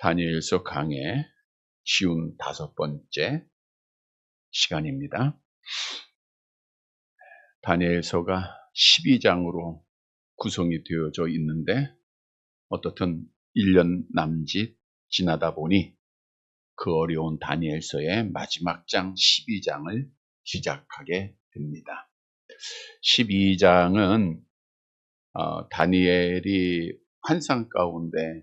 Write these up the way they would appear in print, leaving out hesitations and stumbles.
다니엘서 강의 쉬운 5번째 시간입니다. 다니엘서가 12장으로 구성이 되어져 있는데 어떻든 1년 남짓 지나다 보니 그 어려운 다니엘서의 마지막 장 12장을 시작하게 됩니다. 12장은 다니엘이 환상 가운데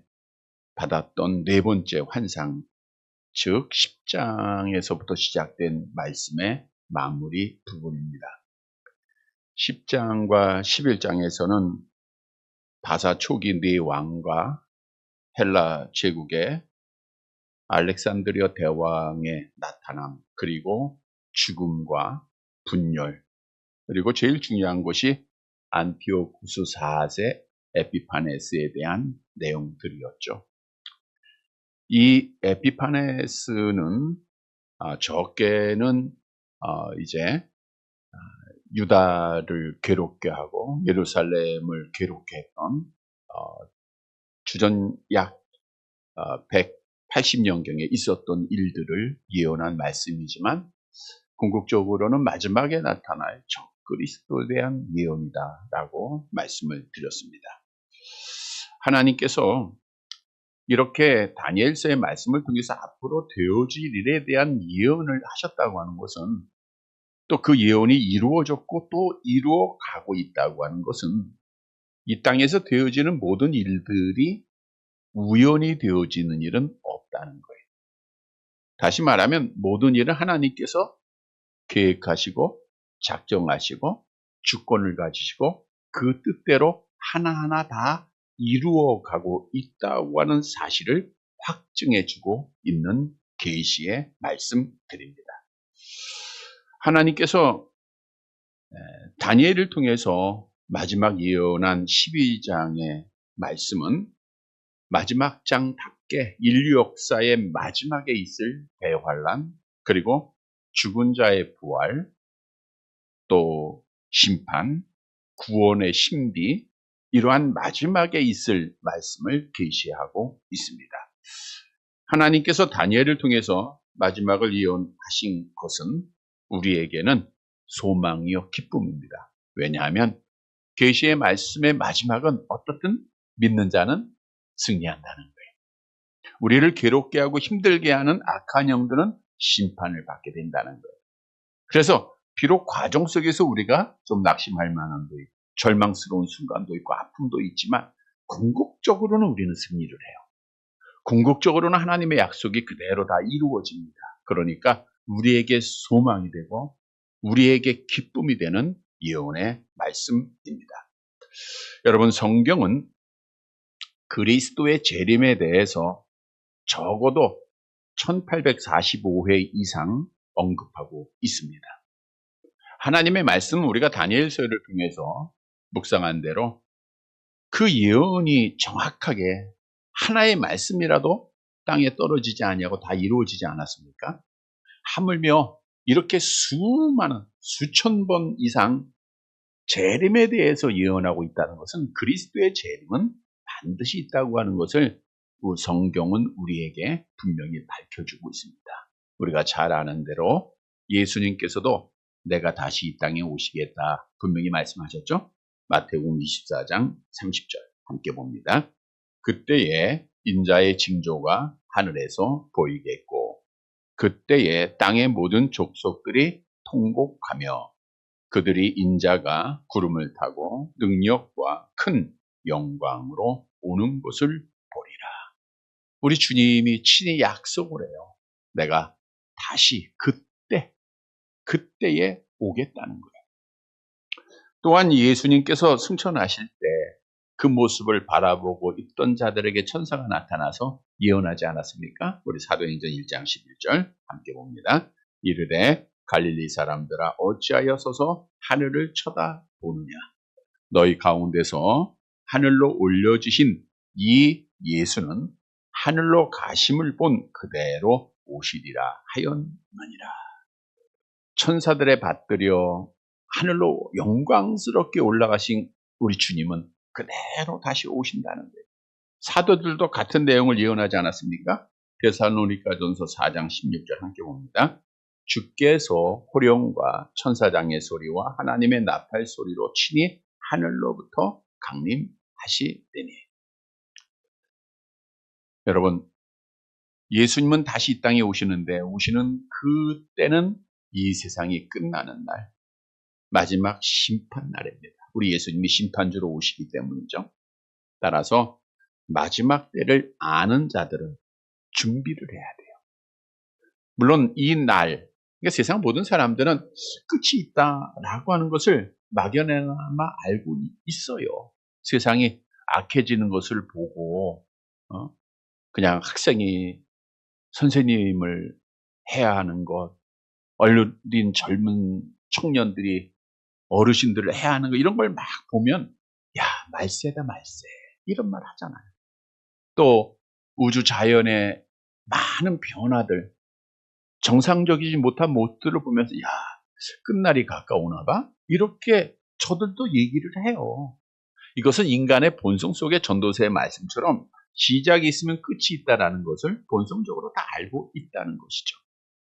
받았던 네 번째 환상, 즉 10장에서부터 시작된 말씀의 마무리 부분입니다. 10장과 11장에서는 바사 초기 네 왕과 헬라 제국의 알렉산드리아 대왕의 나타남, 그리고 죽음과 분열, 그리고 제일 중요한 것이 안티오쿠스 4세 에피파네스에 대한 내용들이었죠. 이 에피파네스는 적게는 이제 유다를 괴롭게 하고 예루살렘을 괴롭게 했던 주전 약 180년경에 있었던 일들을 예언한 말씀이지만 궁극적으로는 마지막에 나타날 적그리스도에 대한 예언이다라고 말씀을 드렸습니다. 하나님께서 이렇게 다니엘서의 말씀을 통해서 앞으로 되어질 일에 대한 예언을 하셨다고 하는 것은, 또 그 예언이 이루어졌고 또 이루어가고 있다고 하는 것은 이 땅에서 되어지는 모든 일들이 우연히 되어지는 일은 없다는 거예요. 다시 말하면 모든 일은 하나님께서 계획하시고 작정하시고 주권을 가지시고 그 뜻대로 하나하나 다 이루어가고 있다고 하는 사실을 확증해주고 있는 계시의 말씀드립니다. 하나님께서 다니엘을 통해서 마지막 예언한 12장의 말씀은 마지막 장답게 인류 역사의 마지막에 있을 대환란, 그리고 죽은 자의 부활, 또 심판, 구원의 신비, 이러한 마지막에 있을 말씀을 계시하고 있습니다. 하나님께서 다니엘을 통해서 마지막을 예언하신 것은 우리에게는 소망이요 기쁨입니다. 왜냐하면 계시의 말씀의 마지막은 어떻든 믿는 자는 승리한다는 거예요. 우리를 괴롭게 하고 힘들게 하는 악한 영들은 심판을 받게 된다는 거예요. 그래서 비록 과정 속에서 우리가 좀 낙심할 만함도 있고 절망스러운 순간도 있고 아픔도 있지만 궁극적으로는 우리는 승리를 해요. 궁극적으로는 하나님의 약속이 그대로 다 이루어집니다. 그러니까 우리에게 소망이 되고 우리에게 기쁨이 되는 예언의 말씀입니다. 여러분, 성경은 그리스도의 재림에 대해서 적어도 1845회 이상 언급하고 있습니다. 하나님의 말씀은 우리가 다니엘서를 통해서 묵상한 대로 그 예언이 정확하게 하나의 말씀이라도 땅에 떨어지지 아니하고 다 이루어지지 않았습니까? 하물며 이렇게 수많은 수천 번 이상 재림에 대해서 예언하고 있다는 것은 그리스도의 재림은 반드시 있다고 하는 것을 성경은 우리에게 분명히 밝혀주고 있습니다. 우리가 잘 아는 대로 예수님께서도 내가 다시 이 땅에 오시겠다 분명히 말씀하셨죠? 마태복음 24장 30절 함께 봅니다. 그때에 인자의 징조가 하늘에서 보이겠고 그때에 땅의 모든 족속들이 통곡하며 그들이 인자가 구름을 타고 능력과 큰 영광으로 오는 것을 보리라. 우리 주님이 친히 약속을 해요. 내가 다시 그때에 오겠다는 거예요. 또한 예수님께서 승천하실 때 그 모습을 바라보고 있던 자들에게 천사가 나타나서 예언하지 않았습니까? 우리 사도행전 1장 11절 함께 봅니다. 이르되 갈릴리 사람들아 어찌하여 서서 하늘을 쳐다보느냐. 너희 가운데서 하늘로 올려주신 이 예수는 하늘로 가심을 본 그대로 오시리라 하였느니라. 천사들의 받들여 하늘로 영광스럽게 올라가신 우리 주님은 그대로 다시 오신다는 거예요. 사도들도 같은 내용을 예언하지 않았습니까? 데살로니가전서 4장 16절 함께 봅니다. 주께서 호령과 천사장의 소리와 하나님의 나팔 소리로 친히 하늘로부터 강림하시리니. 여러분, 예수님은 다시 이 땅에 오시는 그때는 이 세상이 끝나는 날, 마지막 심판 날입니다. 우리 예수님이 심판주로 오시기 때문이죠. 따라서 마지막 때를 아는 자들은 준비를 해야 돼요. 물론 이 날, 그러니까 세상 모든 사람들은 끝이 있다라고 하는 것을 막연하나마 알고 있어요. 세상이 악해지는 것을 보고 그냥 학생이 선생님을 해야 하는 것, 어린 젊은 청년들이 어르신들을 해야 하는 것, 이런 걸 막 보면 야, 말세다 말세, 이런 말 하잖아요. 또 우주 자연의 많은 변화들, 정상적이지 못한 모습들을 보면서 야, 끝날이 가까우나 봐? 이렇게 저들도 얘기를 해요. 이것은 인간의 본성 속의 전도서의 말씀처럼 시작이 있으면 끝이 있다는 것을 본성적으로 다 알고 있다는 것이죠.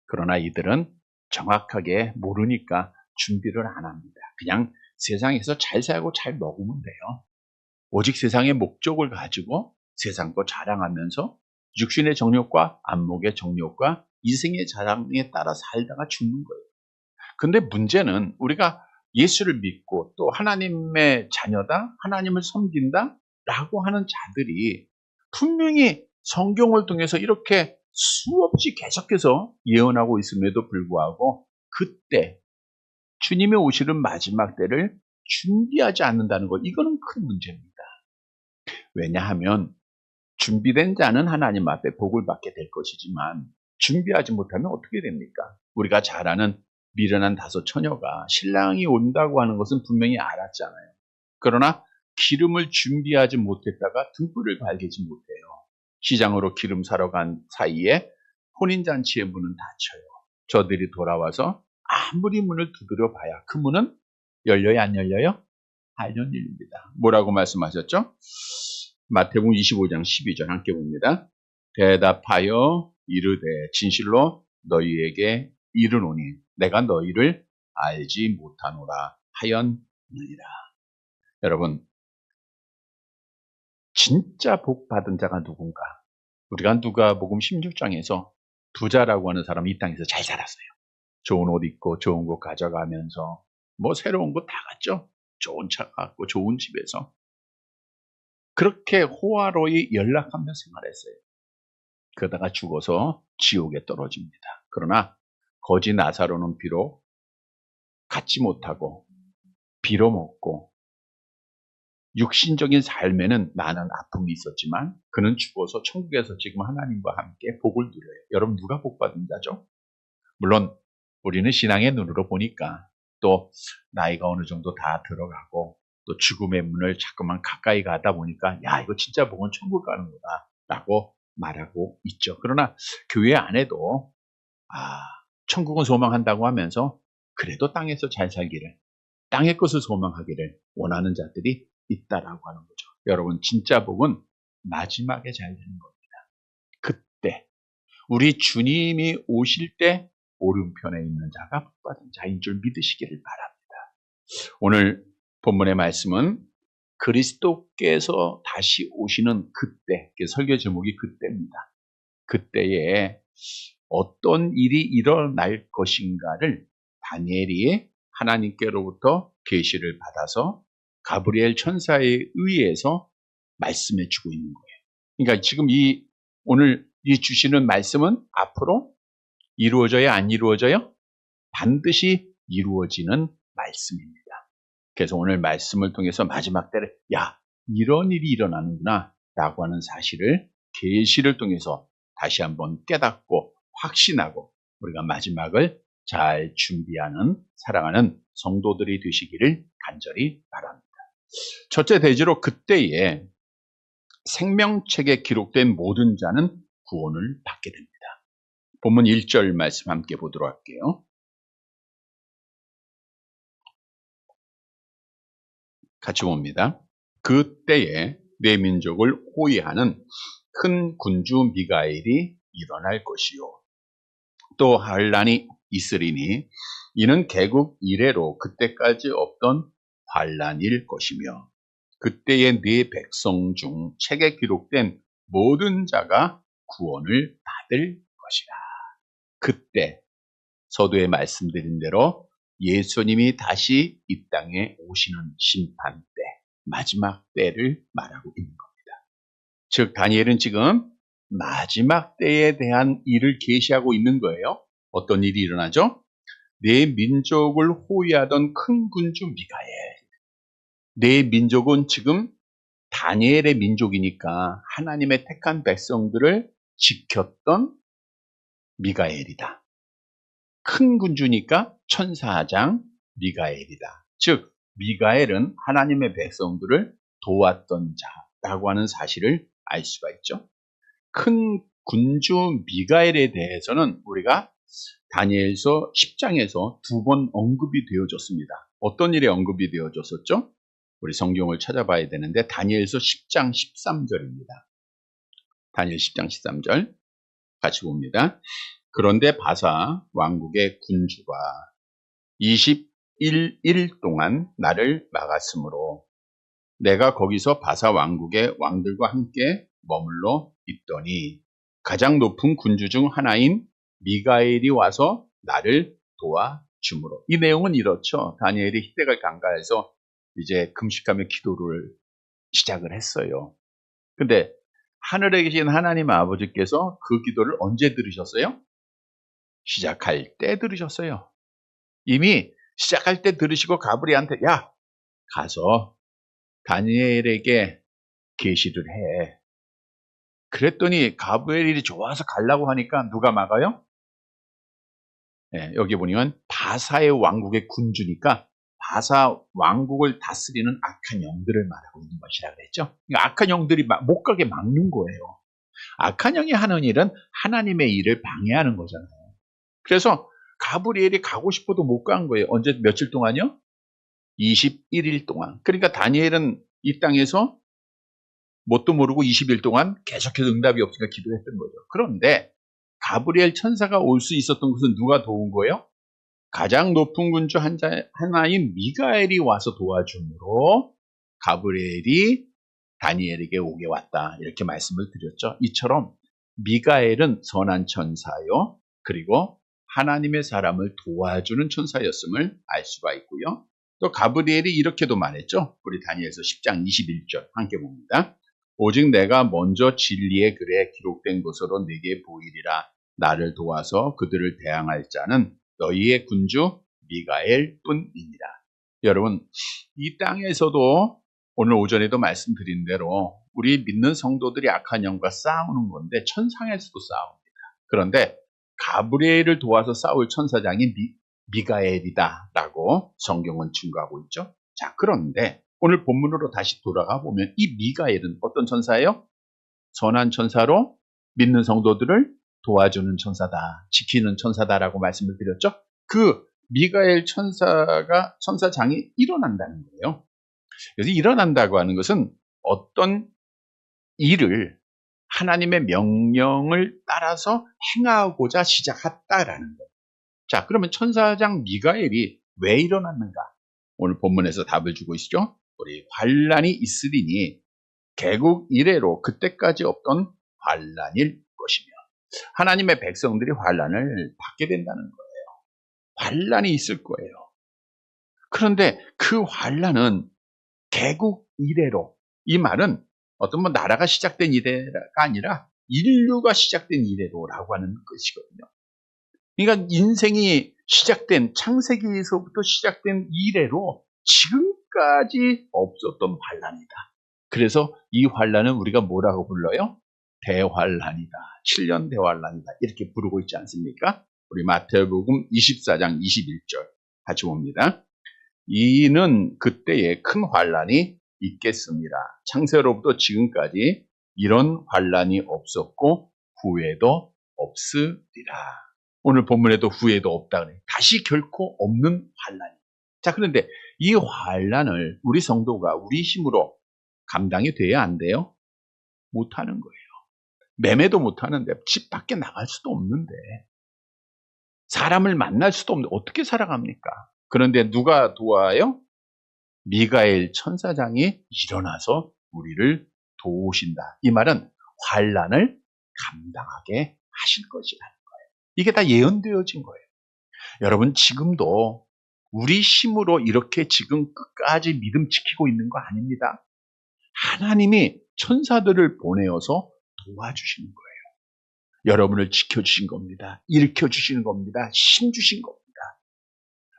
그러나 이들은 정확하게 모르니까 준비를 안 합니다. 그냥 세상에서 잘 살고 잘 먹으면 돼요. 오직 세상의 목적을 가지고 세상 거 자랑하면서 육신의 정욕과 안목의 정욕과 이생의 자랑에 따라 살다가 죽는 거예요. 근데 문제는 우리가 예수를 믿고 또 하나님의 자녀다, 하나님을 섬긴다 라고 하는 자들이 분명히 성경을 통해서 이렇게 수없이 계속해서 예언하고 있음에도 불구하고 그때 주님의 오시는 마지막 때를 준비하지 않는다는 것, 이거는 큰 문제입니다. 왜냐하면 준비된 자는 하나님 앞에 복을 받게 될 것이지만 준비하지 못하면 어떻게 됩니까? 우리가 잘 아는 미련한 다섯 처녀가 신랑이 온다고 하는 것은 분명히 알았잖아요. 그러나 기름을 준비하지 못했다가 등불을 갈기지 못해요. 시장으로 기름 사러 간 사이에 혼인잔치의 문은 닫혀요. 저들이 돌아와서 아무리 문을 두드려 봐야 그 문은 열려요, 안 열려요? 안 열립니다. 뭐라고 말씀하셨죠? 마태복음 25장 12절 함께 봅니다. 대답하여 이르되 진실로 너희에게 이르노니 내가 너희를 알지 못하노라 하였느니라. 여러분, 진짜 복 받은 자가 누군가? 우리가 누가복음 16장에서 부자라고 하는 사람이 이 땅에서 잘 살았어요. 좋은 옷 입고 좋은 거 가져가면서 뭐 새로운 거 다 갔죠. 좋은 차 갖고 좋은 집에서 그렇게 호화로이 연락하며 생활했어요. 그러다가 죽어서 지옥에 떨어집니다. 그러나 거지 나사로는 비록 갖지 못하고 빌어먹고 육신적인 삶에는 많은 아픔이 있었지만 그는 죽어서 천국에서 지금 하나님과 함께 복을 누려요. 여러분, 누가 복 받은 자죠? 물론 우리는 신앙의 눈으로 보니까 또 나이가 어느 정도 다 들어가고 또 죽음의 문을 자꾸만 가까이 가다 보니까 야, 이거 진짜 복은 천국 가는 거다 라고 말하고 있죠. 그러나 교회 안에도 천국은 소망한다고 하면서 그래도 땅에서 잘 살기를, 땅의 것을 소망하기를 원하는 자들이 있다라고 하는 거죠. 여러분, 진짜 복은 마지막에 잘 되는 겁니다. 그때 우리 주님이 오실 때 오른편에 있는 자가 복받은 자인 줄 믿으시기를 바랍니다. 오늘 본문의 말씀은 그리스도께서 다시 오시는 그때, 설교 제목이 그때입니다. 그때에 어떤 일이 일어날 것인가를 다니엘이 하나님께로부터 계시를 받아서 가브리엘 천사에 의해서 말씀해 주고 있는 거예요. 그러니까 지금 오늘 이 주시는 말씀은 앞으로 이루어져야 안 이루어져요? 반드시 이루어지는 말씀입니다. 그래서 오늘 말씀을 통해서 마지막 때에 야, 이런 일이 일어나는구나 라고 하는 사실을 계시를 통해서 다시 한번 깨닫고 확신하고 우리가 마지막을 잘 준비하는 사랑하는 성도들이 되시기를 간절히 바랍니다. 첫째 대지로 그때에 생명책에 기록된 모든 자는 구원을 받게 됩니다. 본문 1절 말씀 함께 보도록 할게요. 같이 봅니다. 그때에 내 민족을 호위하는 큰 군주 미가엘이 일어날 것이요. 또 환란이 있으리니 이는 개국 이래로 그때까지 없던 환란일 것이며 그때의 네 백성 중 책에 기록된 모든 자가 구원을 받을 것이라. 그때 서두에 말씀드린 대로 예수님이 다시 이 땅에 오시는 심판 때, 마지막 때를 말하고 있는 겁니다. 즉 다니엘은 지금 마지막 때에 대한 일을 계시하고 있는 거예요. 어떤 일이 일어나죠? 내 민족을 호위하던 큰 군주 미가엘. 내 민족은 지금 다니엘의 민족이니까 하나님의 택한 백성들을 지켰던 미가엘이다. 큰 군주니까 천사장 미가엘이다. 즉 미가엘은 하나님의 백성들을 도왔던 자라고 하는 사실을 알 수가 있죠. 큰 군주 미가엘에 대해서는 우리가 다니엘서 10장에서 두 번 언급이 되어졌습니다. 어떤 일에 언급이 되어졌었죠? 우리 성경을 찾아봐야 되는데 다니엘서 10장 13절입니다. 다니엘 10장 13절 같이 봅니다. 그런데 바사 왕국의 군주가 21일 동안 나를 막았으므로 내가 거기서 바사 왕국의 왕들과 함께 머물러 있더니 가장 높은 군주 중 하나인 미가엘이 와서 나를 도와주므로. 이 내용은 이렇죠. 다니엘이 희대갈 강가에서 이제 금식하며 기도를 시작을 했어요. 근데 하늘에 계신 하나님 아버지께서 그 기도를 언제 들으셨어요? 시작할 때 들으셨어요. 이미 시작할 때 들으시고 가브리엘한테 야 가서 다니엘에게 계시를 해. 그랬더니 가브리엘이 좋아서 가려고 하니까 누가 막아요? 네, 여기 보니까 바사의 왕국의 군주니까 바사 왕국을 다스리는 악한 영들을 말하고 있는 것이라 그랬죠. 그러니까 악한 영들이 못 가게 막는 거예요. 악한 영이 하는 일은 하나님의 일을 방해하는 거잖아요. 그래서 가브리엘이 가고 싶어도 못 간 거예요. 언제 며칠 동안요? 21일 동안. 그러니까 다니엘은 이 땅에서 뭣도 모르고 20일 동안 계속해서 응답이 없으니까 기도했던 거죠. 그런데 가브리엘 천사가 올 수 있었던 것은 누가 도운 거예요? 가장 높은 군주 하나인 미가엘이 와서 도와주므로 가브리엘이 다니엘에게 오게 왔다. 이렇게 말씀을 드렸죠. 이처럼 미가엘은 선한 천사요. 그리고 하나님의 사람을 도와주는 천사였음을 알 수가 있고요. 또 가브리엘이 이렇게도 말했죠. 우리 다니엘서 10장 21절 함께 봅니다. 오직 내가 먼저 진리의 글에 기록된 것으로 네게 보이리라. 나를 도와서 그들을 대항할 자는 너희의 군주 미가엘 뿐이니라. 여러분, 이 땅에서도 오늘 오전에도 말씀드린 대로 우리 믿는 성도들이 악한 영과 싸우는 건데 천상에서도 싸웁니다. 그런데 가브리엘을 도와서 싸울 천사장이 미가엘이다라고 성경은 증거하고 있죠. 자, 그런데 오늘 본문으로 다시 돌아가 보면 이 미가엘은 어떤 천사예요? 선한 천사로 믿는 성도들을 도와주는 천사다, 지키는 천사다라고 말씀을 드렸죠. 그 미가엘 천사장이 일어난다는 거예요. 그래서 일어난다고 하는 것은 어떤 일을 하나님의 명령을 따라서 행하고자 시작했다라는 거예요. 자, 그러면 천사장 미가엘이 왜 일어났는가? 오늘 본문에서 답을 주고 있죠. 우리 환란이 있으리니 개국 이래로 그때까지 없던 환란일 것이며 하나님의 백성들이 환란을 받게 된다는 거예요. 환란이 있을 거예요. 그런데 그 환란은 개국 이래로, 이 말은 어떤 나라가 시작된 이래가 아니라 인류가 시작된 이래로라고 하는 것이거든요. 그러니까 인생이 시작된 창세기에서부터 시작된 이래로 지금까지 없었던 환란이다. 그래서 이 환란은 우리가 뭐라고 불러요? 대환란이다. 7년 대환란이다. 이렇게 부르고 있지 않습니까? 우리 마태복음 24장 21절 같이 봅니다. 이는 그때에 큰 환란이 있겠습니다. 창세로부터 지금까지 이런 환란이 없었고 후에도 없으리라. 오늘 본문에도 후에도 없다 그래요. 다시 결코 없는 환란이. 자, 그런데 이 환란을 우리 성도가 우리 힘으로 감당이 돼야 안 돼요? 못하는 거예요. 매매도 못하는데 집 밖에 나갈 수도 없는데 사람을 만날 수도 없는데 어떻게 살아갑니까? 그런데 누가 도와요? 미가엘 천사장이 일어나서 우리를 도우신다. 이 말은 환난을 감당하게 하실 것이라는 거예요. 이게 다 예언되어진 거예요. 여러분 지금도 우리 힘으로 이렇게 지금 끝까지 믿음 지키고 있는 거 아닙니다. 하나님이 천사들을 보내어서 도와주시는 거예요. 여러분을 지켜주신 겁니다. 일으켜주시는 겁니다. 힘주신 겁니다.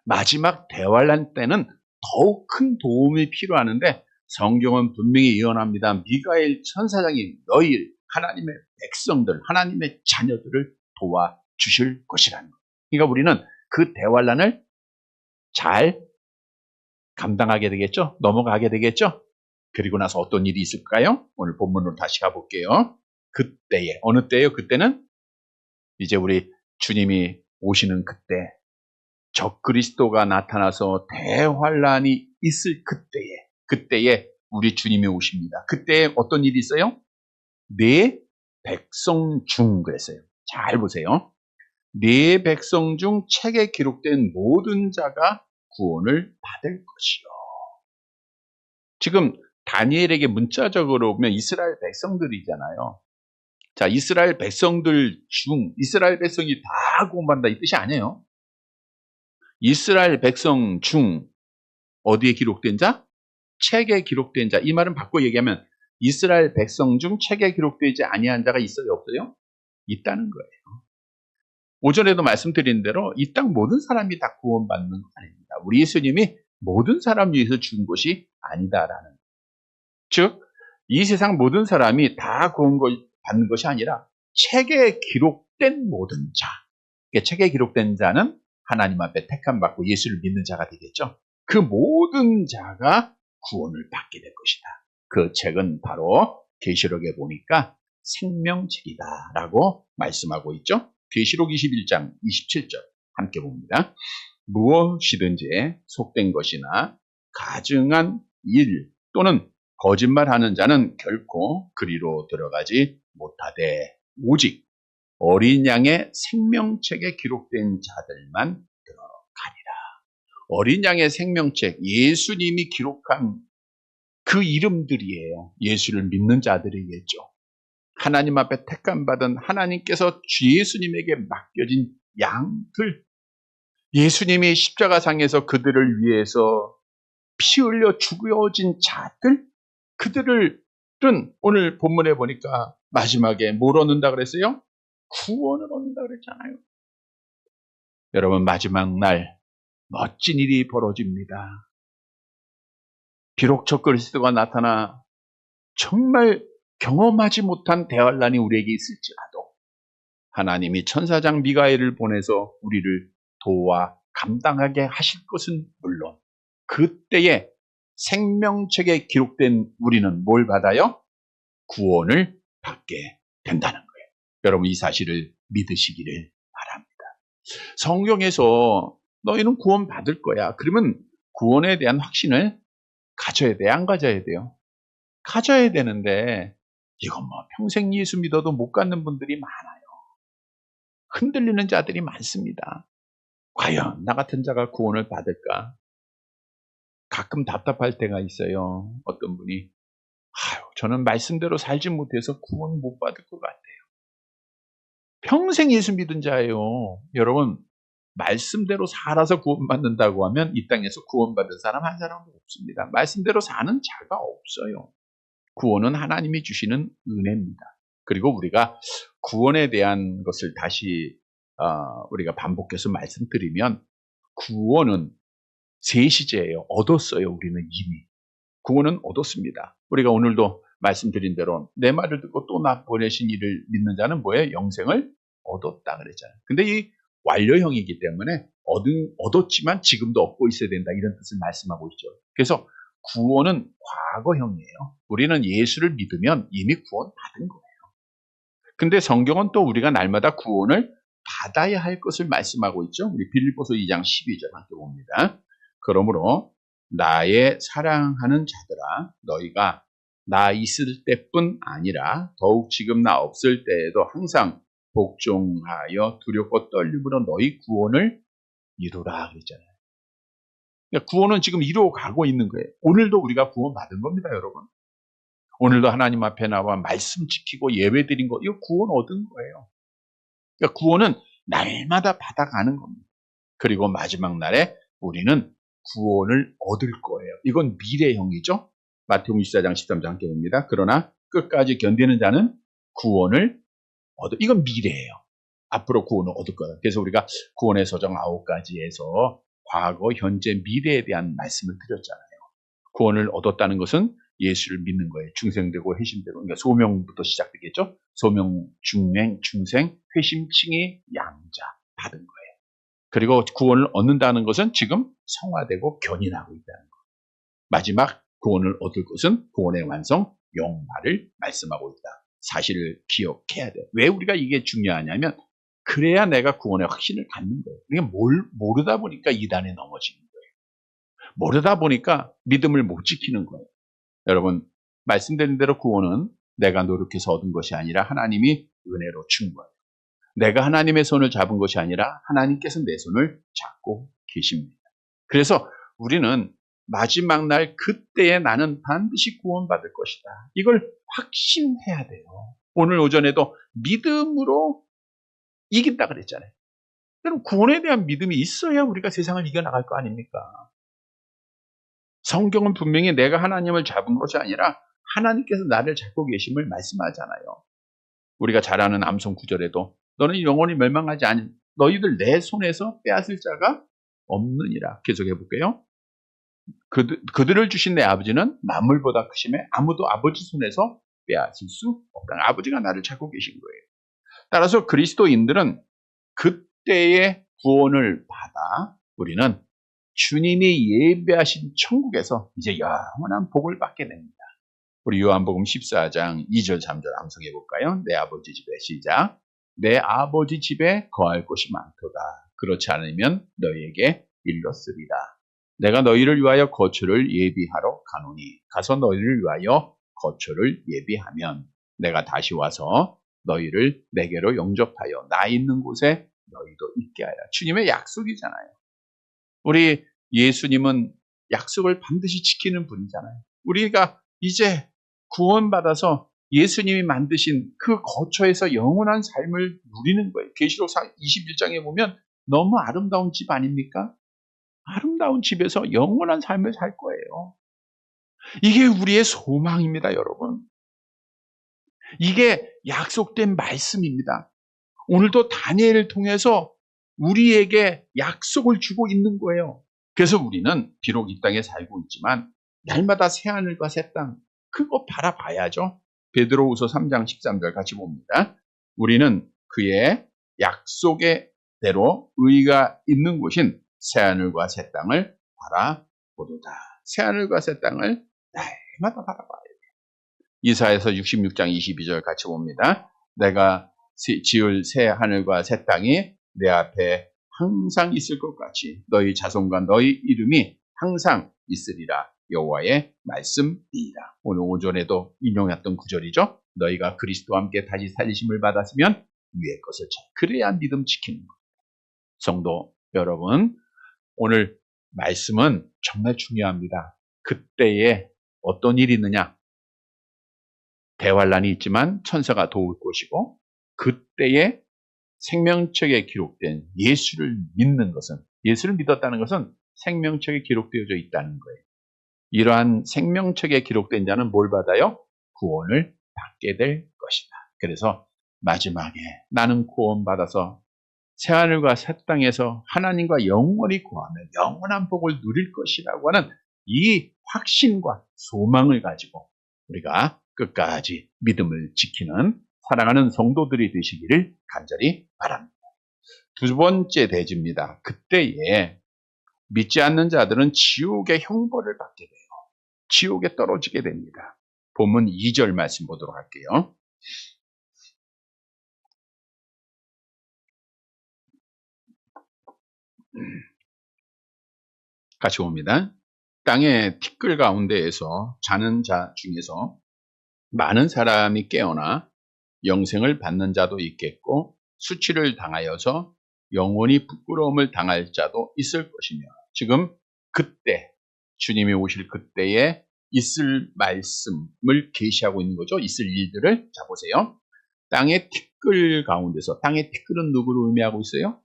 마지막 대환란 때는 더욱 큰 도움이 필요하는데 성경은 분명히 예언합니다. 미가엘 천사장이 너희 하나님의 백성들, 하나님의 자녀들을 도와주실 것이라는 거예요. 그러니까 우리는 그 대환란을 잘 감당하게 되겠죠? 넘어가게 되겠죠? 그리고 나서 어떤 일이 있을까요? 오늘 본문으로 다시 가볼게요. 그때에, 어느 때예요? 그때는 이제 우리 주님이 오시는 그때, 적그리스도가 나타나서 대환란이 있을 그때에 우리 주님이 오십니다. 그때에 어떤 일이 있어요? 네 백성 중 그랬어요. 잘 보세요. 네 백성 중 책에 기록된 모든 자가 구원을 받을 것이요. 지금 다니엘에게 문자적으로 보면 이스라엘 백성들이잖아요. 자, 이스라엘 백성들 중 이스라엘 백성이 다 구원받는다 이 뜻이 아니에요. 이스라엘 백성 중 어디에 기록된 자? 책에 기록된 자. 이 말은 바꿔 얘기하면 이스라엘 백성 중 책에 기록되지 아니한 자가 있어요, 없어요? 있다는 거예요. 오전에도 말씀드린 대로 이 땅 모든 사람이 다 구원받는 건 아닙니다. 우리 예수님이 모든 사람 위해서 죽은 것이 아니다라는. 즉, 이 세상 모든 사람이 다 구원받는 것이 아니라 책에 기록된 모든 자. 책에 기록된 자는 하나님 앞에 택함 받고 예수를 믿는 자가 되겠죠. 그 모든 자가 구원을 받게 될 것이다. 그 책은 바로 계시록에 보니까 생명책이다라고 말씀하고 있죠. 계시록 21장 27절 함께 봅니다. 무엇이든지 속된 것이나 가증한 일 또는 거짓말하는 자는 결코 그리로 들어가지 못하되 오직 어린 양의 생명책에 기록된 자들만 들어가리라. 어린 양의 생명책, 예수님이 기록한 그 이름들이에요. 예수를 믿는 자들이겠죠. 하나님 앞에 택함받은 하나님께서 주 예수님에게 맡겨진 양들, 예수님이 십자가상에서 그들을 위해서 피 흘려 죽여진 자들, 그들은 오늘 본문에 보니까 마지막에 뭘 얻는다 그랬어요? 구원을 얻는다 그랬잖아요. 여러분 마지막 날 멋진 일이 벌어집니다. 비록 적그리스도가 나타나 정말 경험하지 못한 대환란이 우리에게 있을지라도 하나님이 천사장 미가엘을 보내서 우리를 도와 감당하게 하실 것은 물론 그때에 생명책에 기록된 우리는 뭘 받아요? 구원을 받게 된다는 거예요. 여러분 이 사실을 믿으시기를 바랍니다. 성경에서 너희는 구원 받을 거야. 그러면 구원에 대한 확신을 가져야 돼, 안 가져야 돼요? 가져야 되는데 이건 뭐 평생 예수 믿어도 못 갖는 분들이 많아요. 흔들리는 자들이 많습니다. 과연 나 같은 자가 구원을 받을까? 가끔 답답할 때가 있어요. 어떤 분이 저는 말씀대로 살지 못해서 구원 못 받을 것 같아요. 평생 예수 믿은 자예요. 여러분 말씀대로 살아서 구원받는다고 하면 이 땅에서 구원받은 사람 한 사람도 없습니다. 말씀대로 사는 자가 없어요. 구원은 하나님이 주시는 은혜입니다. 그리고 우리가 구원에 대한 것을 다시 우리가 반복해서 말씀드리면 구원은 세 시제예요. 얻었어요. 우리는 이미. 구원은 얻었습니다. 우리가 오늘도 말씀드린 대로 내 말을 듣고 또 나 보내신 이를 믿는 자는 뭐예요? 영생을 얻었다 그랬잖아요. 근데 이 완료형이기 때문에 얻었지만 지금도 얻고 있어야 된다 이런 뜻을 말씀하고 있죠. 그래서 구원은 과거형이에요. 우리는 예수를 믿으면 이미 구원 받은 거예요. 근데 성경은 또 우리가 날마다 구원을 받아야 할 것을 말씀하고 있죠. 우리 빌립보서 2장 12절 함께 봅니다. 그러므로 나의 사랑하는 자들아 너희가 나 있을 때뿐 아니라 더욱 지금 나 없을 때에도 항상 복종하여 두렵고 떨림으로 너희 구원을 이루라 그랬잖아요. 그러니까 구원은 지금 이루어 가고 있는 거예요. 오늘도 우리가 구원 받은 겁니다, 여러분. 오늘도 하나님 앞에 나와 말씀 지키고 예배 드린 거, 이거 구원 얻은 거예요. 그러니까 구원은 날마다 받아가는 겁니다. 그리고 마지막 날에 우리는 구원을 얻을 거예요. 이건 미래형이죠. 마태복음 24장 13절 함께 봅니다. 그러나 끝까지 견디는 자는 구원을 얻어. 이건 미래예요. 앞으로 구원을 얻을 거예요. 그래서 우리가 구원의 서정 9가지에서 과거, 현재, 미래에 대한 말씀을 드렸잖아요. 구원을 얻었다는 것은 예수를 믿는 거예요. 중생되고 회심되고. 그러니까 소명부터 시작되겠죠. 소명, 중맹, 중생, 회심, 칭의, 양자 받은 거예요. 그리고 구원을 얻는다는 것은 지금 성화되고 견인하고 있다는 거예요. 마지막 구원을 얻을 것은 구원의 완성, 영화를 말씀하고 있다. 사실을 기억해야 돼요. 왜 우리가 이게 중요하냐면 그래야 내가 구원의 확신을 갖는 거예요. 그러니까 모르다 보니까 이단에 넘어지는 거예요. 모르다 보니까 믿음을 못 지키는 거예요. 여러분, 말씀드린 대로 구원은 내가 노력해서 얻은 것이 아니라 하나님이 은혜로 준 거예요. 내가 하나님의 손을 잡은 것이 아니라 하나님께서 내 손을 잡고 계십니다. 그래서 우리는 마지막 날 그때에 나는 반드시 구원받을 것이다. 이걸 확신해야 돼요. 오늘 오전에도 믿음으로 이긴다 그랬잖아요. 그럼 구원에 대한 믿음이 있어야 우리가 세상을 이겨나갈 거 아닙니까? 성경은 분명히 내가 하나님을 잡은 것이 아니라 하나님께서 나를 잡고 계심을 말씀하잖아요. 우리가 잘 아는 암송 구절에도 너는 영원히 멸망하지 않은 너희들 내 손에서 빼앗을 자가 없느니라. 계속해 볼게요. 그들을 주신 내 아버지는 만물보다 크심에 아무도 아버지 손에서 빼앗을 수 없다. 아버지가 나를 찾고 계신 거예요. 따라서 그리스도인들은 그때의 구원을 받아 우리는 주님이 예배하신 천국에서 이제 영원한 복을 받게 됩니다. 우리 요한복음 14장 2절 3절 암송해 볼까요? 내 아버지 집에 시작. 내 아버지 집에 거할 곳이 많도다. 그렇지 않으면 너희에게 일렀으리라. 내가 너희를 위하여 거처를 예비하러 가노니 가서 너희를 위하여 거처를 예비하면 내가 다시 와서 너희를 내게로 영접하여 나 있는 곳에 너희도 있게 하라. 주님의 약속이잖아요. 우리 예수님은 약속을 반드시 지키는 분이잖아요. 우리가 이제 구원받아서 예수님이 만드신 그 거처에서 영원한 삶을 누리는 거예요. 계시록 21장에 보면 너무 아름다운 집 아닙니까? 아름다운 집에서 영원한 삶을 살 거예요. 이게 우리의 소망입니다, 여러분. 이게 약속된 말씀입니다. 오늘도 다니엘을 통해서 우리에게 약속을 주고 있는 거예요. 그래서 우리는 비록 이 땅에 살고 있지만 날마다 새하늘과 새 땅 그거 바라봐야죠. 베드로후서 3장 13절 같이 봅니다. 우리는 그의 약속의 대로 의가 있는 곳인 새하늘과 새 땅을 바라보도다. 새하늘과 새 땅을 날마다 바라봐야 돼요. 이사야서 66장 22절 같이 봅니다. 내가 지을 새 하늘과 새 땅이 내 앞에 항상 있을 것 같이 너희 자손과 너희 이름이 항상 있으리라. 여호와의 말씀이라. 오늘 오전에도 인용했던 구절이죠. 너희가 그리스도와 함께 다시 살리심을 받았으면 위의 것을 찾. 그래야 믿음 지키는 것. 성도 여러분, 오늘 말씀은 정말 중요합니다. 그때에 어떤 일이 있느냐? 대환란이 있지만 천사가 도울 것이고 그때에 생명책에 기록된 예수를 믿는 것은 예수를 믿었다는 것은 생명책에 기록되어져 있다는 거예요. 이러한 생명책에 기록된 자는 뭘 받아요? 구원을 받게 될 것이다. 그래서 마지막에 나는 구원받아서 새하늘과 새 땅에서 하나님과 영원히 거하며 영원한 복을 누릴 것이라고 하는 이 확신과 소망을 가지고 우리가 끝까지 믿음을 지키는 사랑하는 성도들이 되시기를 간절히 바랍니다. 두 번째 대지입니다. 그때에 믿지 않는 자들은 지옥의 형벌을 받게 돼요. 지옥에 떨어지게 됩니다. 본문 2절 말씀 보도록 할게요. 같이 봅니다. 땅의 티끌 가운데에서 자는 자 중에서 많은 사람이 깨어나 영생을 받는 자도 있겠고 수치를 당하여서 영원히 부끄러움을 당할 자도 있을 것이며 지금 그때 주님이 오실 그때에 있을 말씀을 계시하고 있는 거죠. 있을 일들을. 자 보세요. 땅의 티끌 가운데서 땅의 티끌은 누구를 의미하고 있어요?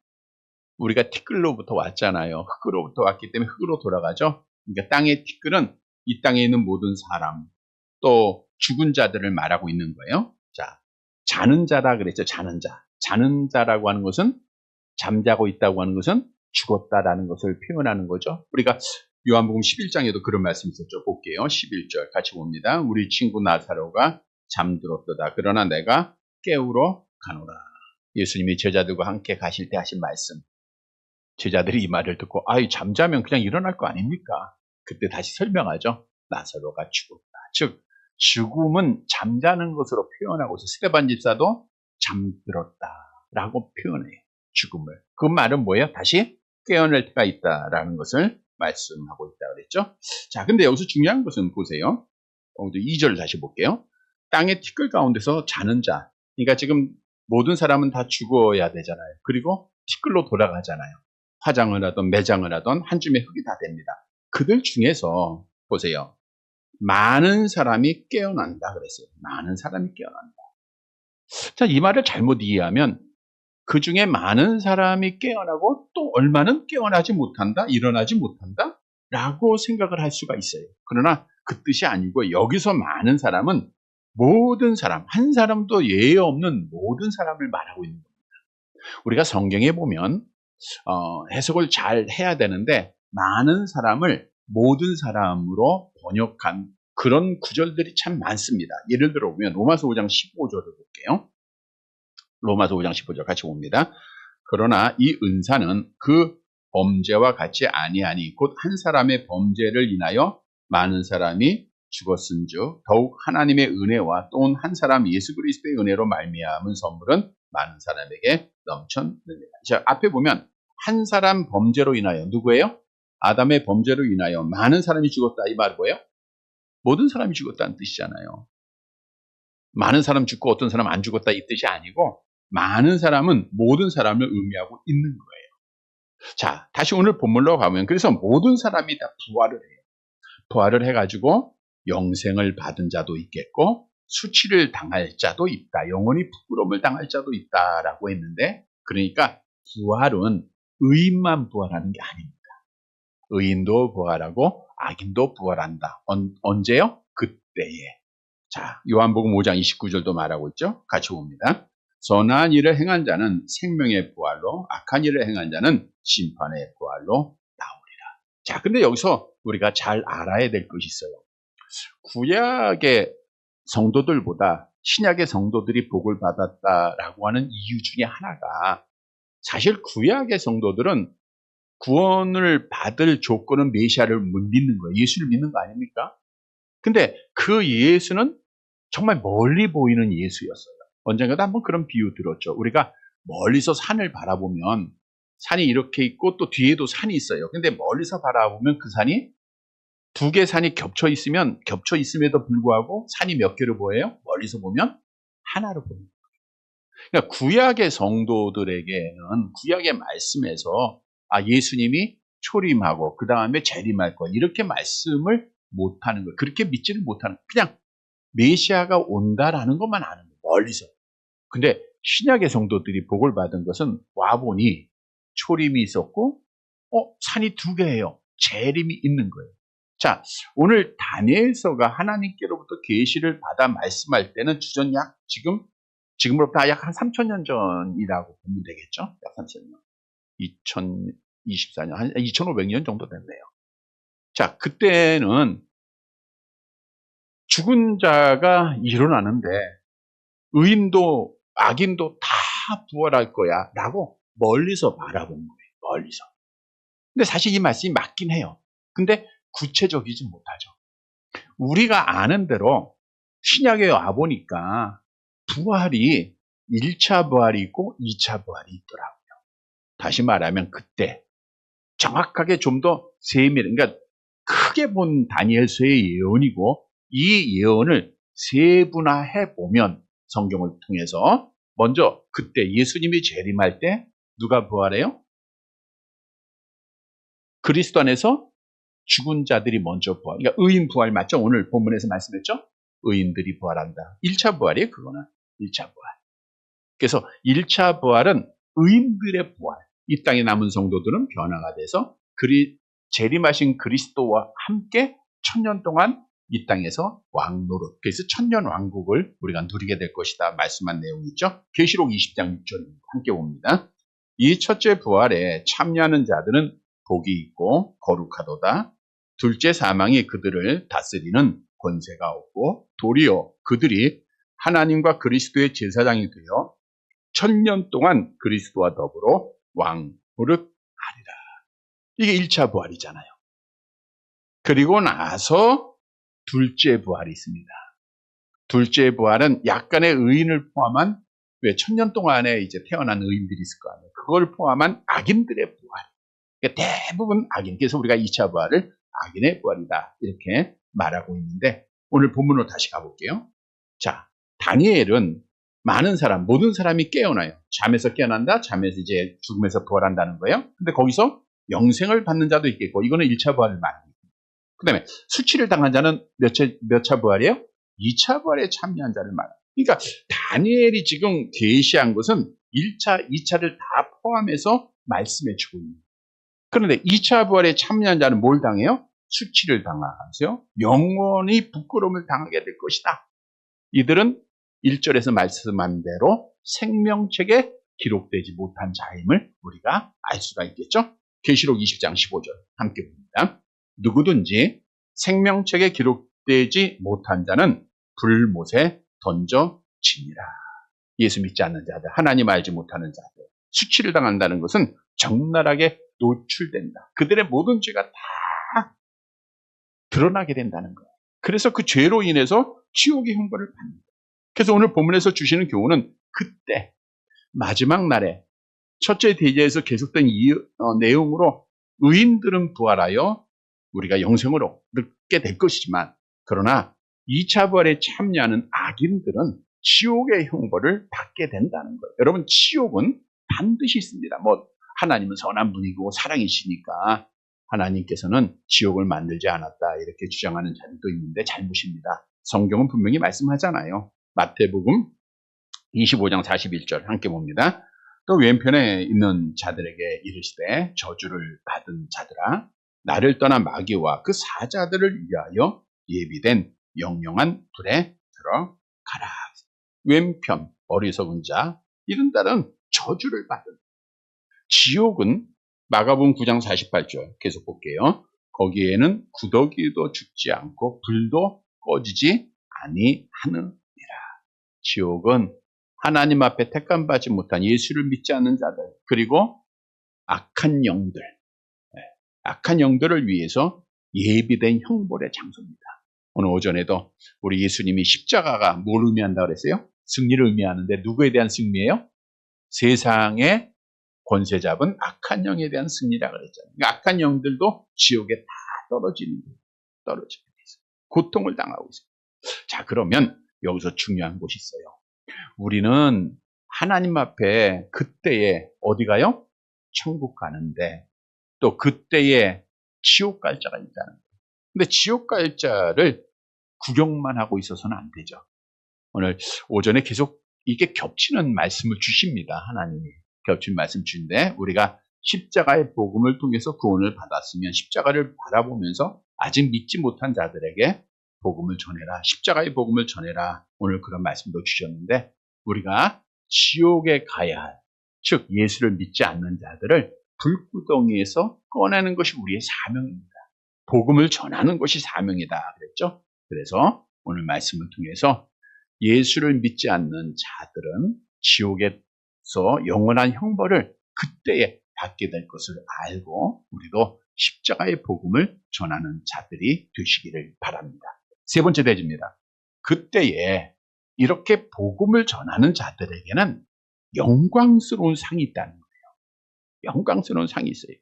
우리가 티끌로부터 왔잖아요. 흙으로부터 왔기 때문에 흙으로 돌아가죠. 그러니까 땅의 티끌은 이 땅에 있는 모든 사람 또 죽은 자들을 말하고 있는 거예요. 자, 자는 자라 그랬죠. 자는 자. 자는 자라고 하는 것은 잠자고 있다고 하는 것은 죽었다라는 것을 표현하는 거죠. 우리가 요한복음 11장에도 그런 말씀이 있었죠. 볼게요. 11절 같이 봅니다. 우리 친구 나사로가 잠들었도다. 그러나 내가 깨우러 가노라. 예수님이 제자들과 함께 가실 때 하신 말씀. 제자들이 이 말을 듣고 잠자면 그냥 일어날 거 아닙니까? 그때 다시 설명하죠. 나사로가 죽었다. 즉 죽음은 잠자는 것으로 표현하고 있어요. 스데반 집사도 잠들었다라고 표현해요. 죽음을. 그 말은 뭐예요? 다시 깨어날 때가 있다라는 것을 말씀하고 있다 그랬죠. 자, 근데 여기서 중요한 것은 보세요. 2절 다시 볼게요. 땅의 티끌 가운데서 자는 자. 그러니까 지금 모든 사람은 다 죽어야 되잖아요. 그리고 티끌로 돌아가잖아요. 화장을 하던 매장을 하던 한 줌의 흙이 다 됩니다. 그들 중에서 보세요. 많은 사람이 깨어난다 그랬어요. 많은 사람이 깨어난다. 자, 이 말을 잘못 이해하면 그 중에 많은 사람이 깨어나고 또 얼마는 깨어나지 못한다, 일어나지 못한다 라고 생각을 할 수가 있어요. 그러나 그 뜻이 아니고 여기서 많은 사람은 모든 사람, 한 사람도 예외 없는 모든 사람을 말하고 있는 겁니다. 우리가 성경에 보면 해석을 잘 해야 되는데 많은 사람을 모든 사람으로 번역한 그런 구절들이 참 많습니다. 예를 들어 보면 로마서 5장 15절을 볼게요. 로마서 5장 15절 같이 봅니다. 그러나 이 은사는 그 범죄와 같이 아니하니 곧 한 사람의 범죄를 인하여 많은 사람이 죽었은즉 더욱 하나님의 은혜와 또 한 사람 예수 그리스도의 은혜로 말미암은 선물은 많은 사람에게 넘쳤느니라. 자, 앞에 보면 한 사람 범죄로 인하여 누구예요? 아담의 범죄로 인하여 많은 사람이 죽었다. 이 말 뭐예요? 모든 사람이 죽었다는 뜻이잖아요. 많은 사람 죽고 어떤 사람 안 죽었다 이 뜻이 아니고 많은 사람은 모든 사람을 의미하고 있는 거예요. 자, 다시 오늘 본문으로 가면 그래서 모든 사람이 다 부활을 해요. 부활을 해가지고 영생을 받은 자도 있겠고 수치를 당할 자도 있다. 영원히 부끄러움을 당할 자도 있다라고 했는데 그러니까 부활은 의인만 부활하는 게 아닙니다. 의인도 부활하고 악인도 부활한다. 언제요? 그때에. 자, 요한복음 5장 29절도 말하고 있죠. 같이 봅니다. 선한 일을 행한 자는 생명의 부활로 악한 일을 행한 자는 심판의 부활로 나오리라. 자, 근데 여기서 우리가 잘 알아야 될 것이 있어요. 구약의 성도들보다 신약의 성도들이 복을 받았다라고 하는 이유 중에 하나가 사실 구약의 성도들은 구원을 받을 조건은 메시아를 못 믿는 거예요. 예수를 믿는 거 아닙니까? 근데 그 예수는 정말 멀리 보이는 예수였어요. 언젠가도 한번 그런 비유 들었죠. 우리가 멀리서 산을 바라보면 산이 이렇게 있고 또 뒤에도 산이 있어요. 근데 멀리서 바라보면 그 산이 두 개 산이 겹쳐 있으면 겹쳐 있음에도 불구하고 산이 몇 개로 보여요? 멀리서 보면 하나로 보입니다. 그러니까 구약의 성도들에게는 구약의 말씀에서 예수님이 초림하고 그 다음에 재림할 것 이렇게 말씀을 못하는 거예요. 그렇게 믿지를 못하는 거예요. 그냥 메시아가 온다라는 것만 아는 거예요. 멀리서. 근데 신약의 성도들이 복을 받은 것은 와보니 초림이 있었고 산이 두 개예요. 재림이 있는 거예요. 자, 오늘 다니엘서가 하나님께로부터 계시를 받아 말씀할 때는 주전 지금으로부터 약 한 3,000년 전이라고 보면 되겠죠? 약 3,000년. 2024년, 한 2,500년 정도 됐네요. 자, 그때는 죽은 자가 일어나는데 의인도 악인도 다 부활할 거야 라고 멀리서 바라본 거예요. 멀리서. 근데 사실 이 말씀이 맞긴 해요. 근데 구체적이지 못하죠. 우리가 아는 대로 신약에 와보니까 부활이 1차 부활이 있고 2차 부활이 있더라고요. 다시 말하면 그때 정확하게 좀 더 세밀, 그러니까 크게 본 다니엘서의 예언이고 이 예언을 세분화해 보면 성경을 통해서 먼저 그때 예수님이 재림할 때 누가 부활해요? 그리스도 안에서 죽은 자들이 먼저 부활. 그러니까 의인 부활 맞죠? 오늘 본문에서 말씀했죠? 의인들이 부활한다. 1차 부활이에요, 그거는. 1차 부활. 그래서 1차 부활은 의인들의 부활. 이 땅에 남은 성도들은 변화가 돼서 재림하신 그리스도와 함께 1000년 동안 이 땅에서 왕노릇, 그래서 천년 왕국을 우리가 누리게 될 것이다 말씀한 내용이죠. 계시록 20장 6절 함께 봅니다. 이 첫째 부활에 참여하는 자들은 복이 있고 거룩하도다. 둘째 사망이 그들을 다스리는 권세가 없고 도리어 그들이 하나님과 그리스도의 제사장이 되어 1000년 동안 그리스도와 더불어 왕노릇하리라. 이게 1차 부활이잖아요. 그리고 나서 둘째 부활이 있습니다. 둘째 부활은 약간의 의인을 포함한, 왜 1000년 동안에 이제 태어난 의인들이 있을 거 아니에요. 그걸 포함한 악인들의 부활. 그러니까 대부분 악인. 그래서 우리가 2차 부활을 악인의 부활이다 이렇게 말하고 있는데, 오늘 본문으로 다시 가볼게요. 자, 다니엘은 많은 사람, 모든 사람이 깨어나요. 잠에서 깨어난다. 잠에서 이제 죽음에서 부활한다는 거예요. 근데 거기서 영생을 받는 자도 있겠고, 이거는 1차 부활을 말합니다. 그 다음에 수치를 당한 자는 몇 차 부활이에요? 2차 부활에 참여한 자를 말합니다. 그러니까 다니엘이 지금 계시한 것은 1차, 2차를 다 포함해서 말씀해 주고 있는 거예요. 그런데 2차 부활에 참여한 자는 뭘 당해요? 수치를 당하면서 영원히 부끄러움을 당하게 될 것이다. 이들은 1절에서 말씀한 대로 생명책에 기록되지 못한 자임을 우리가 알 수가 있겠죠? 계시록 20장 15절 함께 봅니다. 누구든지 생명책에 기록되지 못한 자는 불못에 던져지니라. 예수 믿지 않는 자들, 하나님 알지 못하는 자들, 수치를 당한다는 것은 적나라하게 노출된다. 그들의 모든 죄가 다 드러나게 된다는 거예요. 그래서 그 죄로 인해서 지옥의 형벌을 받는다. 그래서 오늘 본문에서 주시는 교훈은 그때 마지막 날에 첫째 대제에서 계속된 이 내용으로 의인들은 부활하여 우리가 영생을 얻게 될 것이지만, 그러나 2차 부활에 참여하는 악인들은 지옥의 형벌을 받게 된다는 거예요. 여러분, 지옥은 반드시 있습니다. 하나님은 선한 분이고 사랑이시니까 하나님께서는 지옥을 만들지 않았다 이렇게 주장하는 자들도 있는데 잘못입니다. 성경은 분명히 말씀하잖아요. 마태복음 25장 41절 함께 봅니다. 또 왼편에 있는 자들에게 이르시되 저주를 받은 자들아, 나를 떠난 마귀와 그 사자들을 위하여 예비된 영영한 불에 들어가라. 왼편 어리석은 자, 이런 자는 저주를 받은. 지옥은 마가복음 9장 48절 계속 볼게요. 거기에는 구더기도 죽지 않고 불도 꺼지지 아니하느니라. 지옥은 하나님 앞에 택함받지 못한, 예수를 믿지 않는 자들, 그리고 악한 영들, 악한 영들을 위해서 예비된 형벌의 장소입니다. 오늘 오전에도 우리 예수님이 십자가가 뭘 의미한다고 그랬어요? 승리를 의미하는데 누구에 대한 승리예요? 세상의 권세 잡은 악한 영에 대한 승리라고 그랬잖아요. 그러니까 악한 영들도 지옥에 다 떨어지게 돼서 고통을 당하고 있어요. 자, 그러면 여기서 중요한 것이 있어요. 우리는 하나님 앞에 그때에 어디 가요? 천국 가는데, 또 그때에 지옥 갈 자가 있다는 거예요. 근데 지옥 갈 자를 구경만 하고 있어서는 안 되죠. 오늘 오전에 계속 이게 겹치는 말씀을 주십니다. 하나님이 겹친 말씀 주는데, 우리가 십자가의 복음을 통해서 구원을 받았으면 십자가를 바라보면서 아직 믿지 못한 자들에게 복음을 전해라, 십자가의 복음을 전해라, 오늘 그런 말씀도 주셨는데, 우리가 지옥에 가야 할, 즉 예수를 믿지 않는 자들을 불구덩이에서 꺼내는 것이 우리의 사명입니다. 복음을 전하는 것이 사명이다 그랬죠. 그래서 오늘 말씀을 통해서 예수를 믿지 않는 자들은 지옥에서 영원한 형벌을 그때에 받게 될 것을 알고, 우리도 십자가의 복음을 전하는 자들이 되시기를 바랍니다. 세 번째 대지입니다. 그때에 이렇게 복음을 전하는 자들에게는 영광스러운 상이 있다는 거예요. 영광스러운 상이 있어요.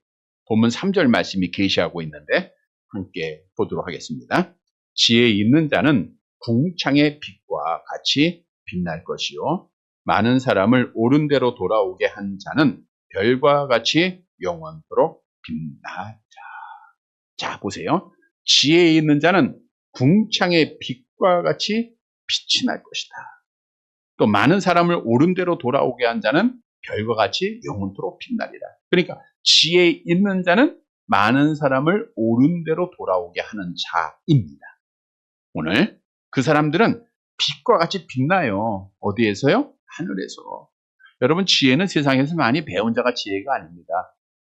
본문 3절 말씀이 계시하고 있는데 함께 보도록 하겠습니다. 지혜 있는 자는 궁창의 빛과 같이 빛날 것이요 많은 사람을 옳은 대로 돌아오게 한 자는 별과 같이 영원토록 빛나리라. 자, 보세요. 지혜에 있는 자는 궁창의 빛과 같이 빛이 날 것이다. 또 많은 사람을 옳은 대로 돌아오게 한 자는 별과 같이 영원토록 빛나리라. 그러니까 지혜에 있는 자는 많은 사람을 옳은 대로 돌아오게 하는 자입니다. 오늘 그 사람들은 빛과 같이 빛나요. 어디에서요? 하늘에서. 여러분, 지혜는 세상에서 많이 배운 자가 지혜가 아닙니다.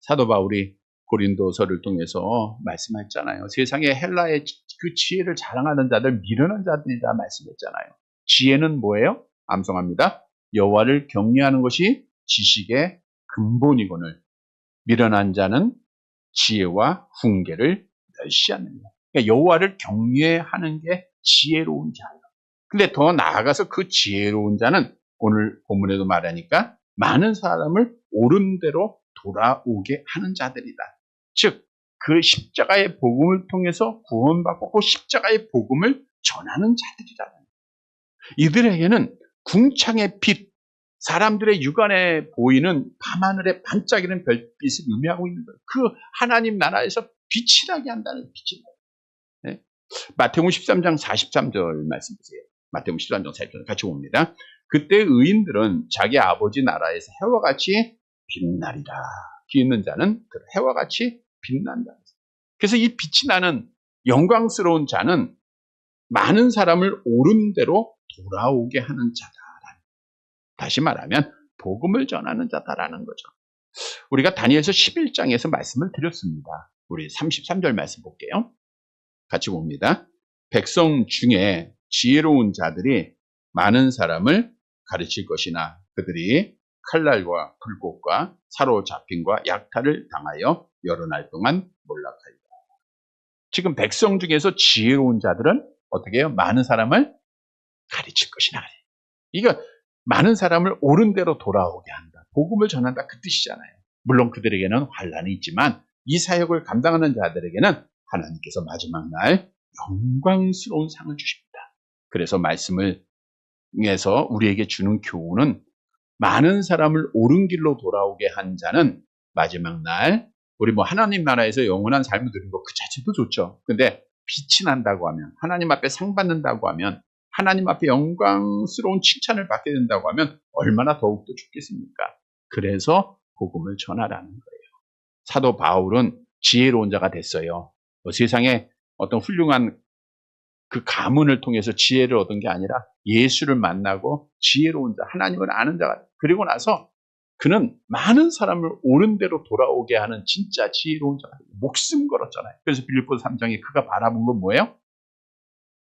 사도 바울이 고린도서를 통해서 말씀했잖아요. 세상에 헬라의 그 지혜를 자랑하는 자들, 미련한 자들이다 말씀했잖아요. 지혜는 뭐예요? 암송합니다. 여호와를 경외하는 것이 지식의 근본이거늘 미련한 자는 지혜와 훈계를 멸시하느니라. 그러니까 여호와를 경외하는 게 지혜로운 자예요. 근데 더 나아가서 그 지혜로운 자는 오늘 본문에도 말하니까 많은 사람을 옳은 대로 돌아오게 하는 자들이다. 즉, 그 십자가의 복음을 통해서 구원받고 그 십자가의 복음을 전하는 자들이라는 거예요. 이들에게는 궁창의 빛, 사람들의 육안에 보이는 밤하늘의 반짝이는 별빛을 의미하고 있는 거예요. 그 하나님 나라에서 빛이 나게 한다는 빛이 나요. 네? 마태복음 13장 43절 말씀 보세요. 마태복음 13장 43절 같이 봅니다. 그때 의인들은 자기 아버지 나라에서 해와 같이 빛나리라. 귀 있는 자는 해와 같이 빛난다. 그래서 이 빛이 나는 영광스러운 자는 많은 사람을 옳은 대로 돌아오게 하는 자다. 다시 말하면 복음을 전하는 자다라는 거죠. 우리가 다니엘서 11장에서 말씀을 드렸습니다. 우리 33절 말씀 볼게요. 같이 봅니다. 백성 중에 지혜로운 자들이 많은 사람을 가르칠 것이나 그들이 칼날과 불꽃과 사로잡힘과 약탈을 당하여 여러 날 동안 몰락하리라. 지금 백성 중에서 지혜로운 자들은 어떻게 해요? 많은 사람을 가르칠 것이나. 이거 많은 사람을 옳은 대로 돌아오게 한다. 복음을 전한다. 그 뜻이잖아요. 물론 그들에게는 환난이 있지만 이 사역을 감당하는 자들에게는 하나님께서 마지막 날 영광스러운 상을 주십니다. 그래서 말씀을 통해서 우리에게 주는 교훈은 많은 사람을 옳은 길로 돌아오게 한 자는 마지막 날 우리 하나님 나라에서 영원한 삶을 누리는 것 그 자체도 좋죠. 근데 빛이 난다고 하면 하나님 앞에 상 받는다고 하면 하나님 앞에 영광스러운 칭찬을 받게 된다고 하면 얼마나 더욱더 좋겠습니까? 그래서 복음을 전하라는 거예요. 사도 바울은 지혜로운 자가 됐어요. 세상에 어떤 훌륭한 그 가문을 통해서 지혜를 얻은 게 아니라 예수를 만나고 지혜로운 자, 하나님을 아는 자가 그리고 나서 그는 많은 사람을 옳은 대로 돌아오게 하는 진짜 지혜로운 자가 목숨 걸었잖아요. 그래서 빌립보서 3장에 그가 바라본 건 뭐예요?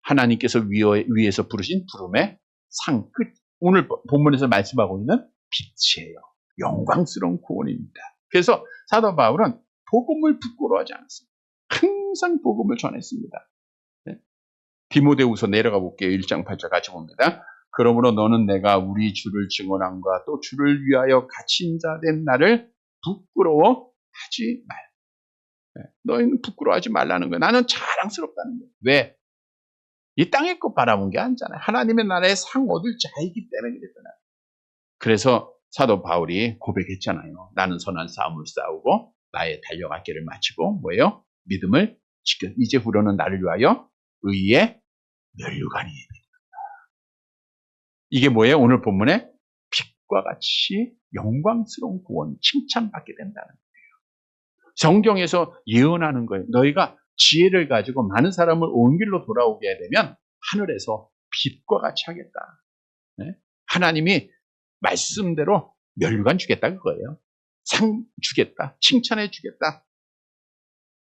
하나님께서 위에서 부르신 부름의 상 끝. 오늘 본문에서 말씀하고 있는 빛이에요. 영광스러운 구원입니다. 그래서 사도 바울은 복음을 부끄러워하지 않았습니다. 항상 복음을 전했습니다. 네. 디모데후서 내려가 볼게요. 1장 8절 같이 봅니다. 그러므로 너는 내가 우리 주를 증언함과 또 주를 위하여 갇힌 자 된 나를 부끄러워하지 말. 네. 너희는 부끄러워하지 말라는 거예요. 나는 자랑스럽다는 거예요. 왜? 이 땅의 것 바라본 게 아니잖아요. 하나님의 나라에 상 얻을 자이기 때문에 그랬잖아요. 그래서 사도 바울이 고백했잖아요. 나는 선한 싸움을 싸우고 나의 달려갈 길을 마치고 뭐예요? 믿음을 지켜. 이제 후로는 나를 위하여 의의 면류관이 되리라. 이게 뭐예요? 오늘 본문에 빛과 같이 영광스러운 구원, 칭찬받게 된다는 거예요. 성경에서 예언하는 거예요. 너희가 지혜를 가지고 많은 사람을 온 길로 돌아오게 되면 하늘에서 빛과 같이 하겠다. 네? 하나님이 말씀대로 면류관 주겠다 그거예요. 상 주겠다. 칭찬해 주겠다.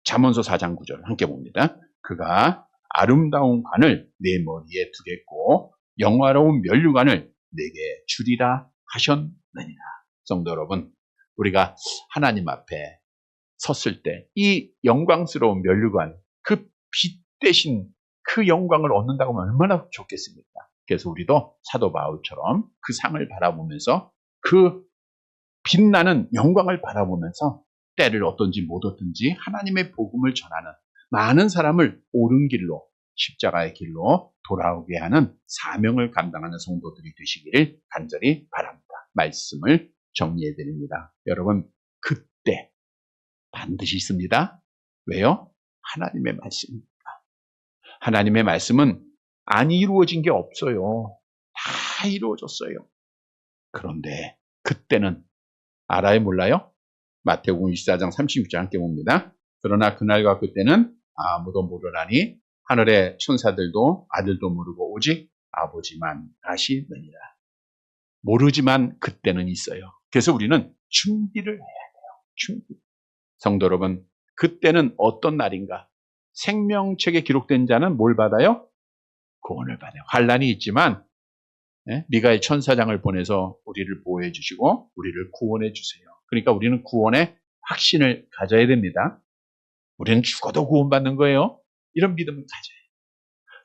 잠언서 4장 9절 함께 봅니다. 그가 아름다운 관을 내 머리에 두겠고 영화로운 면류관을 내게 주리라 하셨느니라. 성도 여러분, 우리가 하나님 앞에 섰을 때 이 영광스러운 면류관, 그 빛 대신 그 영광을 얻는다고 하면 얼마나 좋겠습니까? 그래서 우리도 사도 바울처럼 그 상을 바라보면서 그 빛나는 영광을 바라보면서 때를 얻든지 못 얻든지 하나님의 복음을 전하는 많은 사람을 옳은 길로 십자가의 길로 돌아오게 하는 사명을 감당하는 성도들이 되시기를 간절히 바랍니다. 말씀을 정리해 드립니다. 여러분, 그때 반드시 있습니다. 왜요? 하나님의 말씀입니다. 하나님의 말씀은 안 이루어진 게 없어요. 다 이루어졌어요. 그런데 그때는 알아요, 몰라요? 마태복음 24장 36절 함께 봅니다. 그러나 그날과 그때는 아무도 모르나니 하늘의 천사들도 아들도 모르고 오직 아버지만 아시느니라. 모르지만 그때는 있어요. 그래서 우리는 준비를 해야 돼요. 준비. 성도 여러분, 그때는 어떤 날인가? 생명책에 기록된 자는 뭘 받아요? 구원을 받아요. 환난이 있지만 미가엘 천사장을 보내서 우리를 보호해 주시고 우리를 구원해 주세요. 그러니까 우리는 구원의 확신을 가져야 됩니다. 우리는 죽어도 구원받는 거예요. 이런 믿음을 가져요.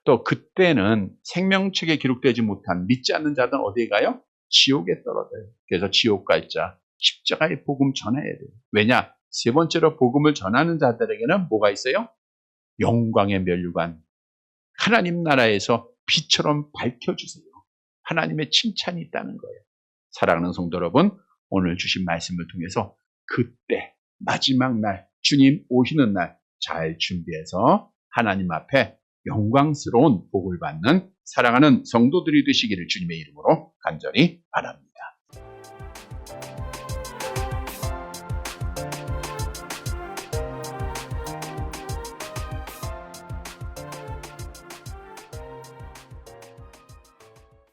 또 그때는 생명책에 기록되지 못한 믿지 않는 자들은 어디에 가요? 지옥에 떨어져요. 그래서 지옥 갈 자, 십자가의 복음 전해야 돼요. 왜냐? 세 번째로 복음을 전하는 자들에게는 뭐가 있어요? 영광의 면류관. 하나님 나라에서 빛처럼 밝혀주세요. 하나님의 칭찬이 있다는 거예요. 사랑하는 성도 여러분, 오늘 주신 말씀을 통해서 그때 마지막 날, 주님 오시는 날 잘 준비해서 하나님 앞에 영광스러운 복을 받는 사랑하는 성도들이 되시기를 주님의 이름으로 간절히 바랍니다.